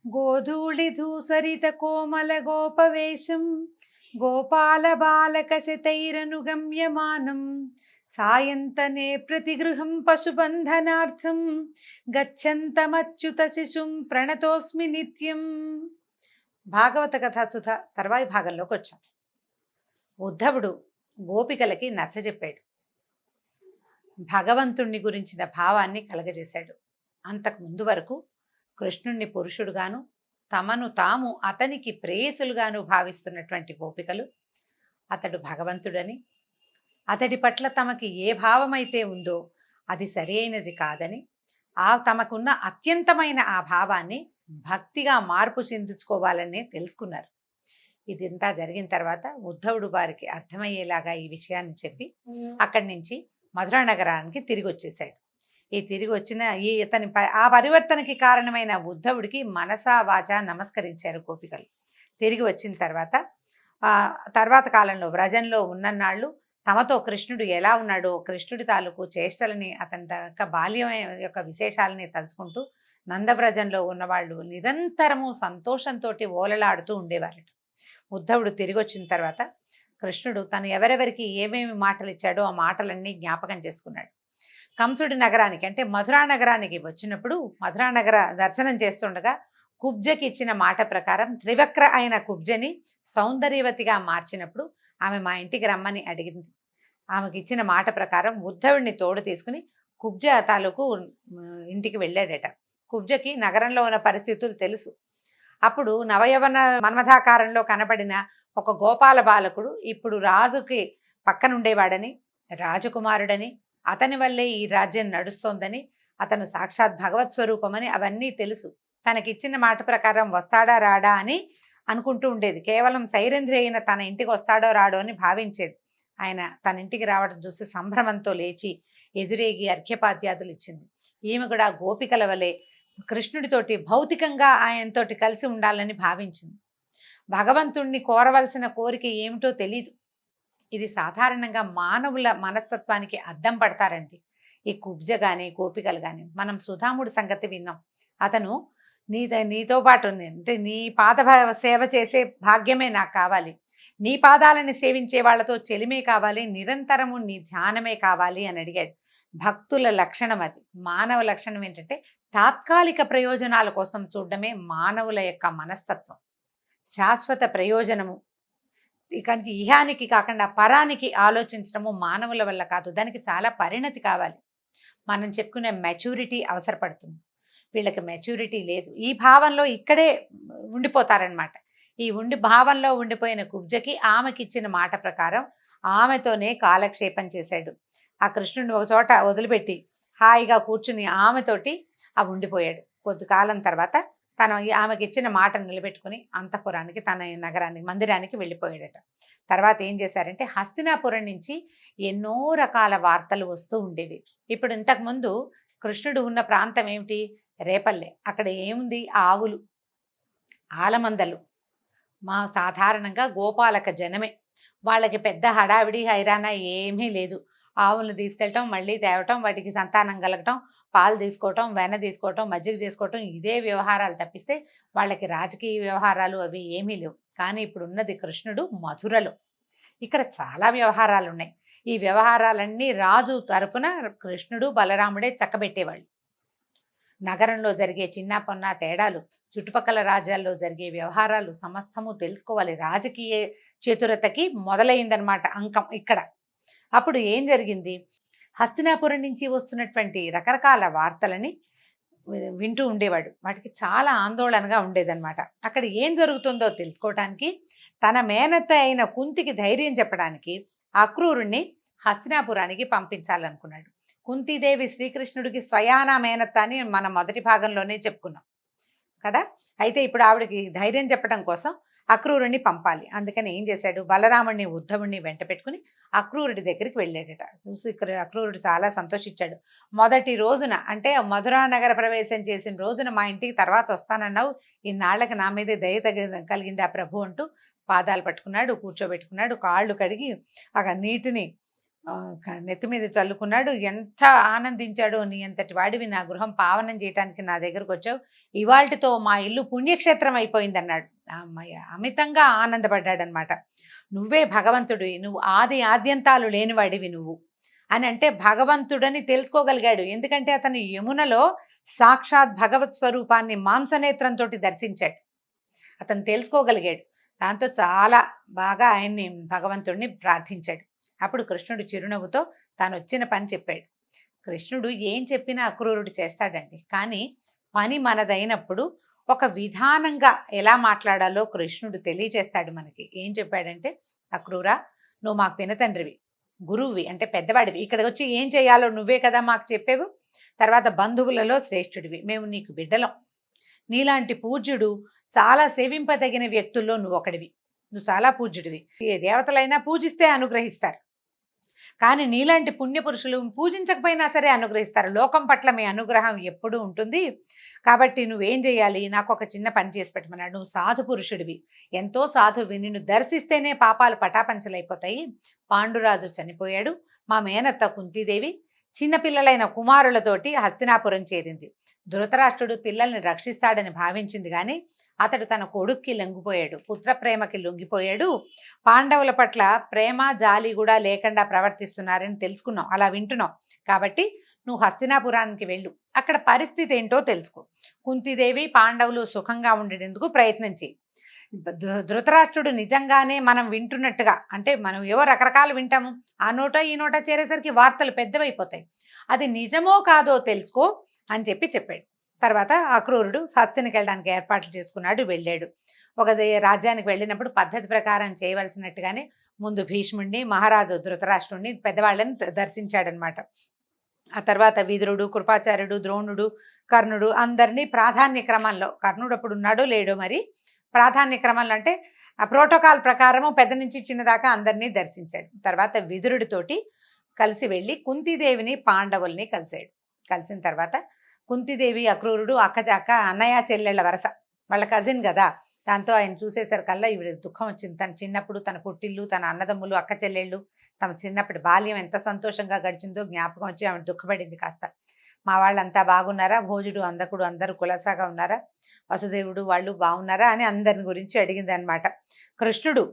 గోధూళిధూసరిత కోమల గోపవేశం గోపాల బాలక శతైరనుగమ్యమానం సాయంతనే ప్రతిగృహం పశుబంధనార్థం గచ్చంతమచ్యుత శిశుం ప్రణతోస్మి నిత్యం. భాగవత కథాసుధ తర్వాయి భాగంలోకి వచ్చాం. ఉద్ధవుడు గోపికలకి నచ్చజెప్పాడు, భగవంతుణ్ణి గురించిన భావాన్ని కలగజేశాడు. అంతకు ముందు వరకు కృష్ణుణ్ణి పురుషుడుగాను తమను తాము అతనికి ప్రేయసులుగాను భావిస్తున్నటువంటి గోపికలు అతడు భగవంతుడని, అతడి పట్ల తమకి ఏ భావమైతే ఉందో అది సరైనది కాదని, తమకున్న అత్యంతమైన ఆ భావాన్ని భక్తిగా మార్పు చెందించుకోవాలని తెలుసుకున్నారు. ఇదంతా జరిగిన తర్వాత ఉద్ధవుడు వారికి అర్థమయ్యేలాగా ఈ విషయాన్ని చెప్పి అక్కడి నుంచి మధురా నగరానికి తిరిగి వచ్చేసాడు. ఈ తిరిగి వచ్చిన ఆ పరివర్తనకి కారణమైన ఉద్ధవుడికి మనసా వాచా నమస్కరించారు గోపికలు. తిరిగి వచ్చిన తర్వాత కాలంలో వ్రజంలో ఉన్ననాళ్ళు తమతో కృష్ణుడు ఎలా ఉన్నాడో, కృష్ణుడి తాలూకు చేష్టలని, అతని యొక్క బాల్యం యొక్క విశేషాలని తలుచుకుంటూ నందవ్రజంలో ఉన్నవాళ్ళు నిరంతరము సంతోషంతో ఓలలాడుతూ ఉండేవారట. ఉద్ధవుడు తిరిగి వచ్చిన తర్వాత కృష్ణుడు తను ఎవరెవరికి ఏమేమి మాటలు ఇచ్చాడో ఆ మాటలన్నీ జ్ఞాపకం చేసుకున్నాడు. కంసుడి నగరానికి అంటే మధురా నగరానికి వచ్చినప్పుడు మధురా నగర దర్శనం చేస్తుండగా కుబ్జకి ఇచ్చిన మాట ప్రకారం త్రివక్ర అయిన కుబ్జని సౌందర్యవతిగా మార్చినప్పుడు ఆమె మా ఇంటికి రమ్మని అడిగింది. ఆమెకి ఇచ్చిన మాట ప్రకారం ఉద్ధవుడిని తోడు తీసుకుని కుబ్జ తాలూకు ఇంటికి వెళ్ళాడట. కుబ్జకి నగరంలో ఉన్న పరిస్థితులు తెలుసు. అప్పుడు నవయవన మన్మథాకారంలో కనబడిన ఒక గోపాల బాలకుడు ఇప్పుడు రాజుకి పక్కనుండేవాడని, రాజకుమారుడని, అతని వల్లే ఈ రాజ్యం నడుస్తోందని, అతను సాక్షాత్ భగవత్ స్వరూపమని అవన్నీ తెలుసు. తనకిచ్చిన మాట ప్రకారం వస్తాడా రాడా అని అనుకుంటూ ఉండేది. కేవలం సైరంధ్రి అయిన తన ఇంటికి వస్తాడో రాడో అని భావించేది. ఆయన తన ఇంటికి రావడం చూసి సంభ్రమంతో లేచి ఎదురేగి అర్ఘ్యపాద్యాదులు ఇచ్చింది. ఈమె కూడా గోపికల వలె కృష్ణుడితోటి భౌతికంగా ఆయనతోటి కలిసి ఉండాలని భావించింది. భగవంతుణ్ణి కోరవలసిన కోరిక ఏమిటో తెలీదు. ఇది సాధారణంగా మానవుల మనస్తత్వానికి అద్దం పడతారండి ఈ కుబ్జ కానీ గోపికలు కానీ. మనం సుధాముడి సంగతి విన్నాం. అతను నీతో పాటు అంటే నీ పాద సేవ చేసే భాగ్యమే నాకు కావాలి, నీ పాదాలని సేవించే వాళ్ళతో చెలిమే కావాలి, నిరంతరము నీ ధ్యానమే కావాలి అని అడిగాడు. భక్తుల లక్షణం అది. మానవ లక్షణం ఏంటంటే తాత్కాలిక ప్రయోజనాల కోసం చూడడమే మానవుల యొక్క మనస్తత్వం. శాశ్వత ప్రయోజనము ఇక ఇహానికి కాకుండా పరానికి ఆలోచించడము మానవుల వల్ల కాదు. దానికి చాలా పరిణతి కావాలి. మనం చెప్పుకునే మెచ్యూరిటీ అవసరపడుతుంది. వీళ్ళకి మెచ్యూరిటీ లేదు. ఈ భావంలో ఇక్కడే ఉండిపోతారనమాట. ఈ భావంలో ఉండిపోయిన కుబ్జకి ఆమెకి ఇచ్చిన మాట ప్రకారం ఆమెతోనే కాలక్షేపం చేశాడు. ఆ కృష్ణుడిని ఒక చోట వదిలిపెట్టి హాయిగా కూర్చుని ఆమెతోటి ఉండిపోయాడు. కొద్ది కాలం తర్వాత ఆమెకి ఇచ్చిన మాటను నిలబెట్టుకుని అంతఃపురానికి, తన నగరానికి, మందిరానికి వెళ్ళిపోయాడట. తర్వాత ఏం చేశారంటే హస్తినాపురం నుంచి ఎన్నో రకాల వార్తలు వస్తూ ఉండేవి. ఇప్పుడు ఇంతకుముందు కృష్ణుడు ఉన్న ప్రాంతం ఏమిటి? రేపల్లె. అక్కడ ఏముంది? ఆవులు, ఆలమందలు. సాధారణంగా గోపాలక జనమే. వాళ్ళకి పెద్ద హడావిడి హైరానా ఏమీ లేదు. ఆవులను తీసుకెళ్ళటం, మళ్ళీ తేవటం, వాటికి సంతానం కలగటం, పాలు తీసుకోవటం, వెన్న తీసుకోవటం, మజ్జిగ చేసుకోవటం, ఇదే వ్యవహారాలు తప్పిస్తే వాళ్ళకి రాజకీయ వ్యవహారాలు అవి ఏమీ లేవు. కానీ ఇప్పుడు ఉన్నది కృష్ణుడు మధురలో. ఇక్కడ చాలా వ్యవహారాలు ఉన్నాయి. ఈ వ్యవహారాలన్నీ రాజు తరపున కృష్ణుడు బలరాముడే చక్కబెట్టేవాళ్ళు. నగరంలో జరిగే చిన్న పొన్న తేడాలు, చుట్టుపక్కల రాజ్యాల్లో జరిగే వ్యవహారాలు సమస్తము తెలుసుకోవాలి. రాజకీయ చతురతకి మొదలైందనమాట అంకం ఇక్కడ. అప్పుడు ఏం జరిగింది? హస్తినాపురం నుంచి వస్తున్నటువంటి రకరకాల వార్తలని వింటూ ఉండేవాడు. వాటికి చాలా ఆందోళనగా ఉండేదన్నమాట. అక్కడ ఏం జరుగుతుందో తెలుసుకోవటానికి తన మేనత్త అయిన కుంతికి ధైర్యం చెప్పడానికి అక్రూరుణ్ణి హస్తినాపురానికి పంపించాలనుకున్నాడు. కుంతీదేవి శ్రీకృష్ణుడికి స్వయానా మేనత్త అని మనం మొదటి భాగంలోనే చెప్పుకున్నాం కదా. అయితే ఇప్పుడు ఆవిడకి ధైర్యం చెప్పడం కోసం అక్రూరుణ్ణి పంపాలి. అందుకని ఏం చేశాడు? బలరాముడిని ఉద్ధవుణ్ణి వెంట పెట్టుకుని అక్రూరుడి దగ్గరికి వెళ్ళాడట. చూసి అక్రూరుడు చాలా సంతోషించాడు. మొదటి రోజున అంటే మధురా నగర ప్రవేశం చేసిన రోజున మా ఇంటికి తర్వాత వస్తానన్నావు, ఇన్నాళ్లకు నా మీదే దయ కలిగింది ఆ ప్రభు అంటూ పాదాలు పట్టుకున్నాడు, కూర్చోబెట్టుకున్నాడు, కాళ్ళు కడిగి ఆ నీటిని నెత్తి మీద చల్లుకున్నాడు. ఎంత ఆనందించాడో, నీ అంతటి వాడివి నా గృహం పావనం చేయటానికి నా దగ్గరకు వచ్చావు, ఇవాల్టితో మా ఇల్లు పుణ్యక్షేత్రం అయిపోయిందన్నాడు. అమ్మయ్య! అమితంగా ఆనందపడ్డాడనమాట. నువ్వే భగవంతుడివి, నువ్వు ఆది ఆద్యంతాలు లేనివాడివి నువ్వు అని అంటే భగవంతుడని తెలుసుకోగలిగాడు. ఎందుకంటే అతను యమునలో సాక్షాత్ భగవత్ స్వరూపాన్ని మాంసనేత్రంతో దర్శించాడు. అతను తెలుసుకోగలిగాడు. దాంతో చాలా బాగా ఆయన్ని భగవంతుడిని ప్రార్థించాడు. అప్పుడు కృష్ణుడు చిరునవ్వుతో తాను వచ్చిన పని చెప్పాడు. కృష్ణుడు ఏం చెప్పినా అక్రూరుడు చేస్తాడండి. కానీ పని మనదైనప్పుడు ఒక విధానంగా ఎలా మాట్లాడాలో కృష్ణుడు తెలియచేస్తాడు మనకి. ఏం చెప్పాడంటే, అక్రూరా, నువ్వు మాకు పినతండ్రివి, గురువువి అంటే పెద్దవాడివి, ఇక్కడికి వచ్చి ఏం చేయాలో నువ్వే కదా మాకు చెప్పేవు. తర్వాత బంధువులలో శ్రేష్ఠుడివి, మేము నీకు బిడ్డలం. నీలాంటి పూజ్యుడు చాలా సేవింపదగిన వ్యక్తుల్లో నువ్వు ఒకడివి. నువ్వు చాలా పూజ్యుడివి. ఏ దేవతలైనా పూజిస్తే అనుగ్రహిస్తారు, కానీ నీలాంటి పుణ్యపురుషులు పూజించకపోయినా సరే అనుగ్రహిస్తారు. లోకం పట్ల మీ అనుగ్రహం ఎప్పుడూ ఉంటుంది. కాబట్టి నువ్వేం చేయాలి, నాకు ఒక చిన్న పని చేసి పెట్టమన్నాడు. నువ్వు సాధు పురుషుడివి, ఎంతో సాధువి, నిన్ను దర్శిస్తేనే పాపాలు పటాపంచలైపోతాయి. పాండురాజు చనిపోయాడు. మా మేనత్త కుంతీదేవి చిన్నపిల్లలైన కుమారులతోటి హస్తినాపురం చేరింది. ధృతరాష్ట్రుడు పిల్లల్ని రక్షిస్తాడని భావించింది, కానీ అతడు తన కొడుక్కి లొంగిపోయాడు, పుత్ర ప్రేమకి లొంగిపోయాడు. పాండవుల పట్ల ప్రేమ జాలి కూడా లేకుండా ప్రవర్తిస్తున్నారని తెలుసుకున్నాం, అలా వింటున్నాం. కాబట్టి నువ్వు హస్తినాపురానికి వెళ్ళు, అక్కడ పరిస్థితి ఏంటో తెలుసుకో. కుంతీదేవి పాండవులు సుఖంగా ఉండేందుకు ప్రయత్నం చేయి. ధృతరాష్ట్రుడు నిజంగానే మనం వింటున్నట్టుగా, అంటే మనం ఏవో రకరకాలు వింటాము, ఆ నోట ఈ నోట చేరేసరికి వార్తలు పెద్దవైపోతాయి, అది నిజమో కాదో తెలుసుకో అని చెప్పాడు. తర్వాత అక్రూరుడు హస్తినికి వెళ్ళడానికి ఏర్పాట్లు చేసుకున్నాడు, వెళ్ళాడు. ఒక రాజ్యానికి వెళ్ళినప్పుడు పద్ధతి ప్రకారం చేయవలసినట్టుగానే ముందు భీష్ముడిని, మహారాజు ధృతరాష్ట్రుడిని, పెద్దవాళ్ళని దర్శించాడనమాట. ఆ తర్వాత విదురుడు, కృపాచార్యుడు, ద్రోణుడు, కర్ణుడు అందరినీ ప్రాధాన్య క్రమంలో, కర్ణుడు అప్పుడు ఉన్నాడో లేడో మరి, ప్రాధాన్య క్రమంలో అంటే ఆ ప్రోటోకాల్ ప్రకారము పెద్ద నుంచి చిన్న దాకా అందరినీ దర్శించాడు. తర్వాత విదురుడితోటి కలిసి వెళ్ళి కుంతీదేవిని పాండవుల్ని కలిశాడు. కలిసిన తర్వాత కుంతీదేవి అక్రూరుడు అక్క అన్నయ్య చెల్లెళ్ళ వరస, వాళ్ళ కజిన్ కదా, దాంతో ఆయన చూసేసరికల్లా ఈవిడ దుఃఖం వచ్చింది. తన చిన్నప్పుడు తన పుట్టిల్లు, తన అన్నదమ్ములు, అక్క చెల్లెళ్ళు, తమ చిన్నప్పటి బాల్యం ఎంత సంతోషంగా గడిచిందో జ్ఞాపకం వచ్చి ఆమె దుఃఖపడింది కాస్త. మా వాళ్ళంతా బాగున్నారా, భోజుడు అందకుడు అందరూ కులసాగా ఉన్నారా, వసుదేవుడు వాళ్ళు బాగున్నారా అని అందరిని గురించి అడిగింది అనమాట. కృష్ణుడు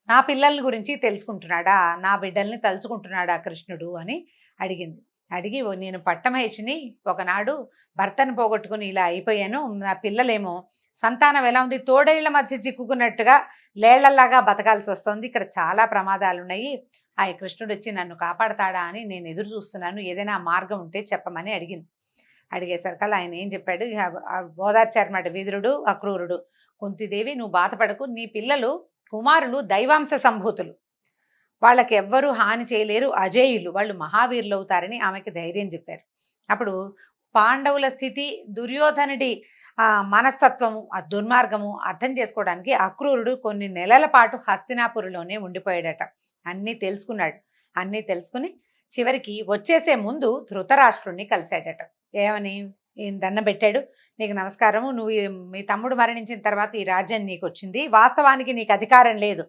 నా పిల్లల్ని గురించి తెలుసుకుంటున్నాడా, నా బిడ్డల్ని తలుచుకుంటున్నాడా కృష్ణుడు అని అడిగింది. అడిగి, నేను పట్టమహేషిని, ఒకనాడు భర్తను పోగొట్టుకుని ఇలా అయిపోయాను, నా పిల్లలేమో సంతానం ఎలా ఉంది, తోడేళ్ల మధ్య చిక్కుకున్నట్టుగా లేళ్లలాగా బతకాల్సి వస్తుంది, ఇక్కడ చాలా ప్రమాదాలు ఉన్నాయి, ఆ కృష్ణుడు వచ్చి నన్ను కాపాడతాడా అని నేను ఎదురు చూస్తున్నాను, ఏదైనా మార్గం ఉంటే చెప్పమని అడిగింది. అడిగేసరికల్లా ఆయన ఏం చెప్పాడు, ఓదార్చారన్నమాట విదురుడు అక్రూరుడు. కుంతీదేవి, నువ్వు బాధపడకు, నీ పిల్లలు కుమారులు దైవాంశ సంభూతులు, వాళ్ళకి ఎవ్వరూ హాని చేయలేరు, అజేయులు, వాళ్ళు మహావీరులు అవుతారని ఆమెకి ధైర్యం చెప్పారు. అప్పుడు పాండవుల స్థితి, దుర్యోధనుడి మనస్తత్వము, ఆ దుర్మార్గము అర్థం చేసుకోవడానికి అక్రూరుడు కొన్ని నెలల పాటు హస్తినాపురంలోనే ఉండిపోయాడట. అన్నీ తెలుసుకున్నాడు. అన్నీ తెలుసుకుని చివరికి వచ్చేసే ముందు ధృతరాష్ట్రుణ్ణి కలిశాడట. ఏమని దండం పెట్టాడు, నీకు నమస్కారము, నువ్వు మీ తమ్ముడు మరణించిన తర్వాత ఈ రాజ్యం నీకు వచ్చింది, వాస్తవానికి నీకు అధికారం లేదు,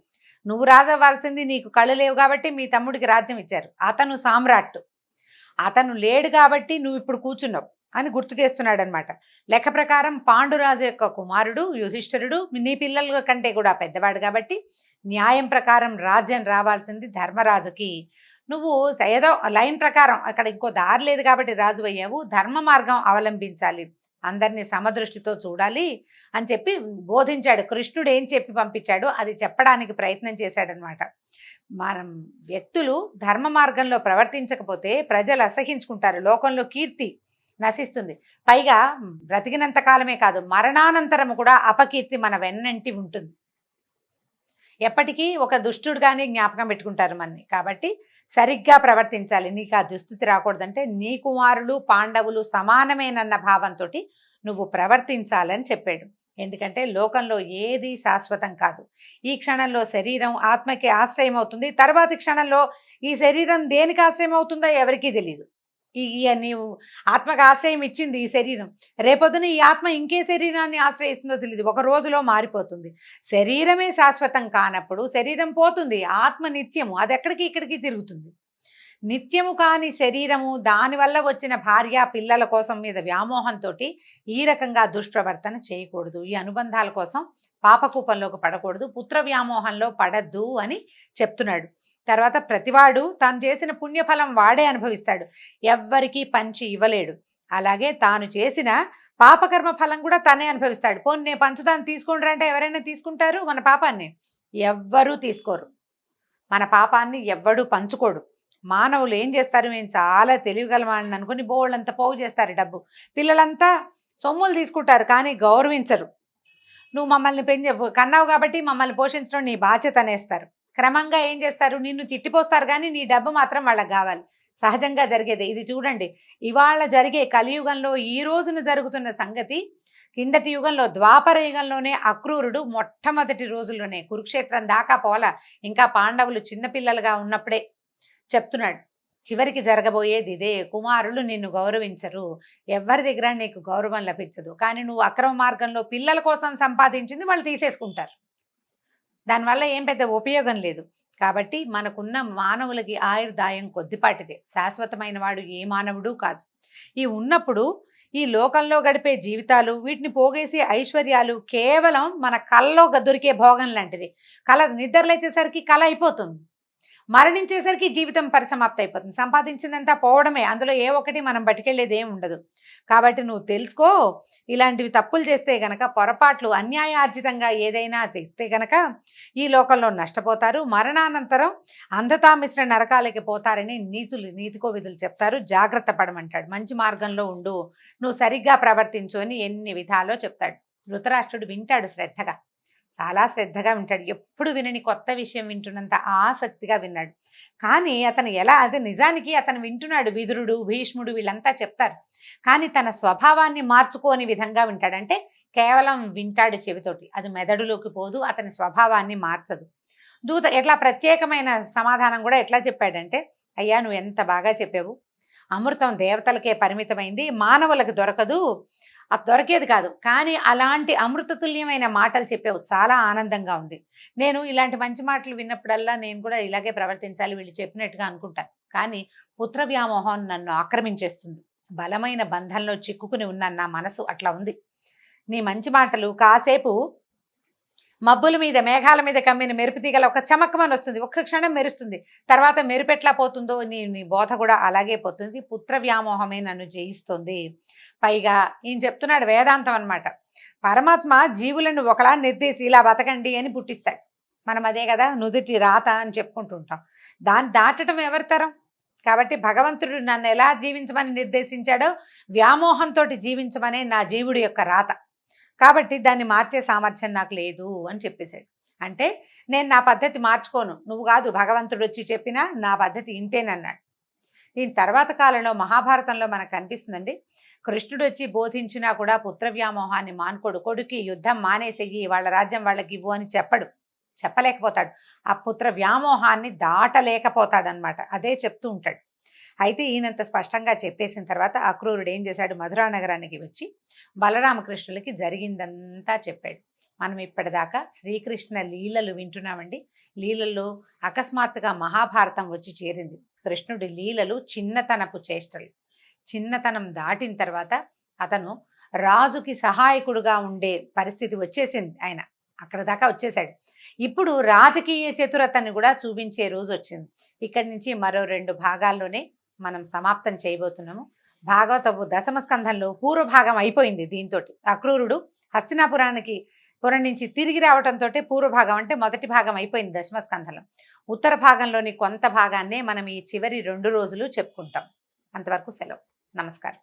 నువ్వు రాజవ్వాల్సింది, నీకు కళ్ళు లేవు కాబట్టి మీ తమ్ముడికి రాజ్యం ఇచ్చారు, అతను సామ్రాట్, అతను లేడు కాబట్టి నువ్వు ఇప్పుడు కూర్చున్నావు అని గుర్తు చేస్తున్నాడు అనమాట. లెక్క ప్రకారం పాండురాజు యొక్క కుమారుడు యుధిష్ఠిరుడు నీ పిల్లల కంటే కూడా పెద్దవాడు కాబట్టి న్యాయం ప్రకారం రాజ్యం రావాల్సింది ధర్మరాజుకి, నువ్వు ఏదో లైన్ ప్రకారం అక్కడ ఇంకో దారి లేదు కాబట్టి రాజు అయ్యావు, ధర్మ మార్గం అవలంబించాలి, అందరినీ సమదృష్టితో చూడాలి అని చెప్పి బోధించాడు. కృష్ణుడు ఏం చెప్పి పంపించాడో అది చెప్పడానికి ప్రయత్నం చేశాడనమాట. మనం వ్యక్తులు ధర్మ మార్గంలో ప్రవర్తించకపోతే ప్రజలు అసహించుకుంటారు, లోకంలో కీర్తి నశిస్తుంది, పైగా బ్రతికినంత కాలమే కాదు మరణానంతరము కూడా అపకీర్తి మన వెన్నంటి ఉంటుంది. ఎప్పటికీ ఒక దుష్టుడుగానే జ్ఞాపకం పెట్టుకుంటారు మనని. కాబట్టి సరిగ్గా ప్రవర్తించాలి, నీకు ఆ దుస్థితి రాకూడదంటే నీ కుమారులు పాండవులు సమానమేనన్న భావంతో నువ్వు ప్రవర్తించాలని చెప్పాడు. ఎందుకంటే లోకంలో ఏది శాశ్వతం కాదు. ఈ క్షణంలో శరీరం ఆత్మకి ఆశ్రయం అవుతుంది, తర్వాతి క్షణంలో ఈ శరీరం దేనికి ఆశ్రయం అవుతుందో ఎవరికీ తెలియదు. నీవు ఆత్మకు ఆశ్రయం ఇచ్చింది ఈ శరీరం, రేపొద్దున ఈ ఆత్మ ఇంకే శరీరాన్ని ఆశ్రయిస్తుందో తెలియదు, ఒక రోజులో మారిపోతుంది. శరీరమే శాశ్వతం కానప్పుడు శరీరం పోతుంది, ఆత్మ నిత్యము, అది ఎక్కడికి ఇక్కడికి తిరుగుతుంది. నిత్యము కాని శరీరము, దానివల్ల వచ్చిన భార్య పిల్లల కోసం మీద వ్యామోహంతో ఈ రకంగా దుష్ప్రవర్తన చేయకూడదు, ఈ అనుబంధాల కోసం పాపకూపంలోకి పడకూడదు, పుత్ర వ్యామోహంలో పడద్దు అని చెప్తున్నాడు. తర్వాత ప్రతివాడు తాను చేసిన పుణ్యఫలం వాడే అనుభవిస్తాడు, ఎవ్వరికీ పంచి ఇవ్వలేడు. అలాగే తాను చేసిన పాపకర్మ ఫలం కూడా తనే అనుభవిస్తాడు. పోనీ నేను పంచుదాన్ని తీసుకుంటారా అంటే ఎవరైనా తీసుకుంటారు? మన పాపాన్ని ఎవ్వరూ తీసుకోరు, మన పాపాన్ని ఎవ్వడూ పంచుకోడు. మానవులు ఏం చేస్తారు, మేము చాలా తెలివిగలమని అనుకుని బోళ్ళంత పోగు చేస్తారు డబ్బు. పిల్లలంతా సొమ్ములు తీసుకుంటారు కానీ గౌరవించరు. నువ్వు మమ్మల్ని కన్నావు కాబట్టి మమ్మల్ని పోషించడం నీ బాధ్యత అనేస్తారు. క్రమంగా ఏం చేస్తారు, నిన్ను తిట్టిపోస్తారు కానీ నీ డబ్బు మాత్రం వాళ్ళకి కావాలి. సహజంగా జరిగేదే ఇది. చూడండి, ఇవాళ జరిగే కలియుగంలో ఈ రోజున జరుగుతున్న సంగతి కిందటి యుగంలో ద్వాపర యుగంలోనే అక్రూరుడు మొట్టమొదటి రోజుల్లోనే కురుక్షేత్రం దాకా పోల, ఇంకా పాండవులు చిన్నపిల్లలుగా ఉన్నప్పుడే చెప్తున్నాడు, చివరికి జరగబోయేది ఇదే. కుమారులు నిన్ను గౌరవించరు, ఎవరి దగ్గర నీకు గౌరవం లభించదు. కానీ నువ్వు అక్రమ మార్గంలో పిల్లల కోసం సంపాదించింది వాళ్ళు తీసేసుకుంటారు, దానివల్ల ఏం పెద్ద ఉపయోగం లేదు. కాబట్టి మనకున్న మానవులకి ఆయుర్దాయం కొద్దిపాటిదే, శాశ్వతమైన వాడు ఏ మానవుడు కాదు. ఈ ఉన్నప్పుడు ఈ లోకంలో గడిపే జీవితాలు, వీటిని పోగేసి ఐశ్వర్యాలు కేవలం మన కళ్ళలో దొరికే భోగం లాంటిది. నిద్రలేచేసరికి కళ అయిపోతుంది, మరణించేసరికి జీవితం పరిసమాప్తి అయిపోతుంది. సంపాదించిందంతా పోవడమే, అందులో ఏ ఒక్కటి మనం బతికెళ్ళేది ఏం ఉండదు. కాబట్టి నువ్వు తెలుసుకో, ఇలాంటివి తప్పులు చేస్తే గనక, పొరపాట్లు అన్యాయార్జితంగా ఏదైనా తెస్తే గనక ఈ లోకంలో నష్టపోతారు, మరణానంతరం అంధతా మిశ్ర నరకాలకి పోతారని నీతికో విధులు చెప్తారు. జాగ్రత్త పడమంటాడు, మంచి మార్గంలో ఉండు, నువ్వు సరిగ్గా ప్రవర్తించు అని ఎన్ని విధాలో చెప్తాడు. ధృతరాష్ట్రుడు వింటాడు శ్రద్ధగా, చాలా శ్రద్ధగా వింటాడు. ఎప్పుడు వినని కొత్త విషయం వింటున్నంత ఆసక్తిగా విన్నాడు. కానీ అతను అది నిజానికి అతను వింటున్నాడు, విదురుడు భీష్ముడు వీళ్ళంతా చెప్తారు, కానీ తన స్వభావాన్ని మార్చుకోని విధంగా వింటాడు. అంటే కేవలం వింటాడు చెవితోటి, అది మెదడులోకి పోదు, అతని స్వభావాన్ని మార్చదు. దూత ఎట్లా ప్రత్యేకమైన సమాధానం కూడా ఎట్లా చెప్పాడంటే, అయ్యా నువ్వు ఎంత బాగా చెప్పావు, అమృతం దేవతలకే పరిమితమైంది, మానవులకు దొరకదు, అది దొరికేది కాదు, కానీ అలాంటి అమృతతుల్యమైన మాటలు చెప్పావు, చాలా ఆనందంగా ఉంది. నేను ఇలాంటి మంచి మాటలు విన్నప్పుడల్లా నేను కూడా ఇలాగే ప్రవర్తించాలి వీళ్ళు చెప్పినట్టుగా అనుకుంటాను. కానీ పుత్ర వ్యామోహం నన్ను ఆక్రమించేస్తుంది, బలమైన బంధంలో చిక్కుకుని ఉన్న నా మనసు అట్లా ఉంది. నీ మంచి మాటలు కాసేపు మబ్బుల మీద మేఘాల మీద కమ్మిన మెరుపు తీగల ఒక చమకమని వస్తుంది, ఒక్క క్షణం మెరుస్తుంది, తర్వాత మెరుపెట్లా పోతుందో నీ బోధ కూడా అలాగే పోతుంది. పుత్ర వ్యామోహమే నన్ను జయిస్తుంది. పైగా ఈయన చెప్తున్నాడు వేదాంతం అన్నమాట. పరమాత్మ జీవులను ఒకలా నిర్దేశి ఇలా బతకండి అని పుట్టిస్తాడు. మనం అదే కదా నుదుటి రాత అని చెప్పుకుంటూ ఉంటాం, దాన్ని దాటడం ఎవరి తరం? కాబట్టి భగవంతుడు నన్ను ఎలా జీవించమని నిర్దేశించాడో వ్యామోహంతో జీవించమనే నా జీవుడి యొక్క రాత. కాబట్టి దాన్ని మార్చే సామర్థ్యం నాకు లేదు అని చెప్పేశాడు. అంటే నేను నా పద్ధతి మార్చుకోను, నువ్వు కాదు భగవంతుడు వచ్చి చెప్పినా నా పద్ధతి ఇంతేనన్నాడు. దీని తర్వాత కాలంలో మహాభారతంలో మనకు కనిపిస్తుందండి, కృష్ణుడు వచ్చి బోధించినా కూడా పుత్ర వ్యామోహాన్ని మానుకోడు. కొడుకి యుద్ధం మానేసేయి, వాళ్ళ రాజ్యం వాళ్ళకి ఇవ్వు అని చెప్పలేకపోతాడు. ఆ పుత్ర వ్యామోహాన్ని దాటలేకపోతాడనమాట, అదే చెప్తూ ఉంటాడు. అయితే ఈయనంత స్పష్టంగా చెప్పేసిన తర్వాత అక్రూరుడు ఏం చేశాడు, మధురా నగరానికి వచ్చి బలరామకృష్ణులకి జరిగిందంతా చెప్పాడు. మనం ఇప్పటిదాకా శ్రీకృష్ణ లీలలు వింటున్నామండి. లీలల్లో అకస్మాత్తుగా మహాభారతం వచ్చి చేరింది. కృష్ణుడి లీలలు చిన్నతనపు చేష్టలు. చిన్నతనం దాటిన తర్వాత అతను రాజుకి సహాయకుడుగా ఉండే పరిస్థితి వచ్చేసింది, ఆయన అక్కడ దాకా వచ్చేసాడు. ఇప్పుడు రాజకీయ చతురతని కూడా చూపించే రోజు వచ్చింది. ఇక్కడి నుంచి మరో 2 భాగాల్లోనే మనం సమాప్తం చేయబోతున్నాము. భాగవతపు దశమ స్కంధంలో పూర్వభాగం అయిపోయింది. దీంతో అక్రూరుడు పురం నుంచి తిరిగి రావడంతో పూర్వభాగం అంటే మొదటి భాగం అయిపోయింది దశమ స్కంధంలో. ఉత్తర భాగంలోని కొంత భాగాన్నే మనం ఈ చివరి 2 రోజులు చెప్పుకుంటాం. అంతవరకు సెలవు. నమస్కారం.